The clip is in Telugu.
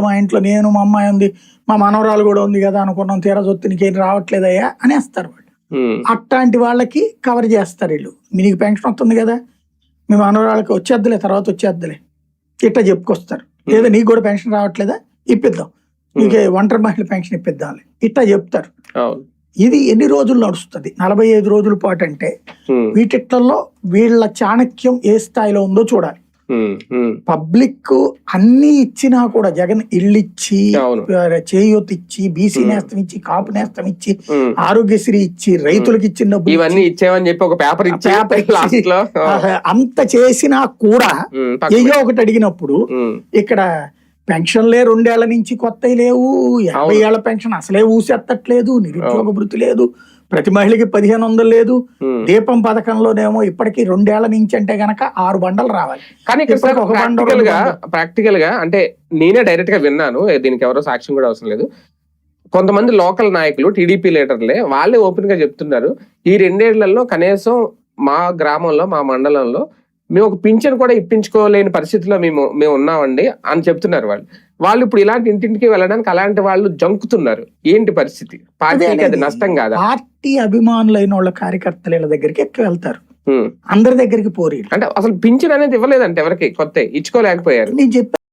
మా ఇంట్లో నేను మా అమ్మాయి ఉంది, మా మనవరాలు కూడా ఉంది కదా అనుకున్నాం, తీరా సొత్తు నీకేం రావట్లేదయ్యా అనేస్తారు వాళ్ళు. అట్లాంటి వాళ్ళకి కవర్ చేస్తారు వీళ్ళు. మీకు పెన్షన్ వస్తుంది కదా, మీ మనవరాళ్ళకి వచ్చేద్దులే, తర్వాత వచ్చేద్దులే, ఇట్లా చెప్పుకొస్తారు. లేదా నీకు కూడా పెన్షన్ రావట్లేదా, ఇప్పిద్దాం, నీకు ఒంటరి మహిళ పెన్షన్ ఇప్పిద్దాం, ఇట్లా చెప్తారు. ఇది ఎన్ని రోజులు నడుస్తుంది? 45 రోజుల పాటు. అంటే వీటిట్లలో వీళ్ళ చాణక్యం ఏ స్థాయిలో ఉందో చూడాలి. పబ్లిక్ అన్ని ఇచ్చినా కూడా జగన్ ఇళ్ళు ఇచ్చి, చేయూత ఇచ్చి, బీసీ నేస్తం ఇచ్చి, కాపు నేస్తం ఇచ్చి, ఆరోగ్యశ్రీ ఇచ్చి, రైతులకు ఇచ్చిన డబ్బులు ఇవన్నీ ఇచ్చామని చెప్పి ఒక పేపర్ అంత చేసినా కూడా ఏయో ఒకటి అడిగినప్పుడు ఇక్కడ పెన్షన్లే 2 ఏళ్ల నుంచి కొత్తవి లేవు, 50 ఏళ్ల పెన్షన్ అసలే ఊసెత్తట్లేదు, నిరుద్యోగ భృతి లేదు, ప్రతి మహిళకి 1500 లేదు, దీపం పథకంలోనేమో ఇప్పటికీ 2 ఏళ్ల నుంచి అంటే గనక 6 బండలు రావాలి. కానీ ప్రాక్టికల్ గా అంటే నేనే డైరెక్ట్ గా విన్నాను, దీనికి ఎవరో సాక్ష్యం కూడా అవసరం లేదు. కొంతమంది లోకల్ నాయకులు, టీడీపీ లీడర్లే వాళ్ళే ఓపెన్ గా చెప్తున్నారు, ఈ 2 ఏళ్లలో కనీసం మా గ్రామంలో, మా మండలంలో మేము ఒక పింఛన్ కూడా ఇప్పించుకోలేని పరిస్థితిలో మేము ఉన్నామండి అని చెప్తున్నారు వాళ్ళు. ఇప్పుడు ఇలాంటి ఇంటింటికి వెళ్ళడానికి అలాంటి వాళ్ళు జంకుతున్నారు. ఏంటి పరిస్థితి? పార్టీకి అది నష్టం కాదా? పార్టీ అభిమానులైన వాళ్ళ కార్యకర్తల దగ్గరికి ఎక్కువ వెళ్తారు, అందరి దగ్గరికి పోరీ. అంటే అసలు పింఛన్ అనేది ఇవ్వలేదంటే ఎవరికి కొత్త ఇచ్చుకోలేకపోయారు. నేను చెప్పాను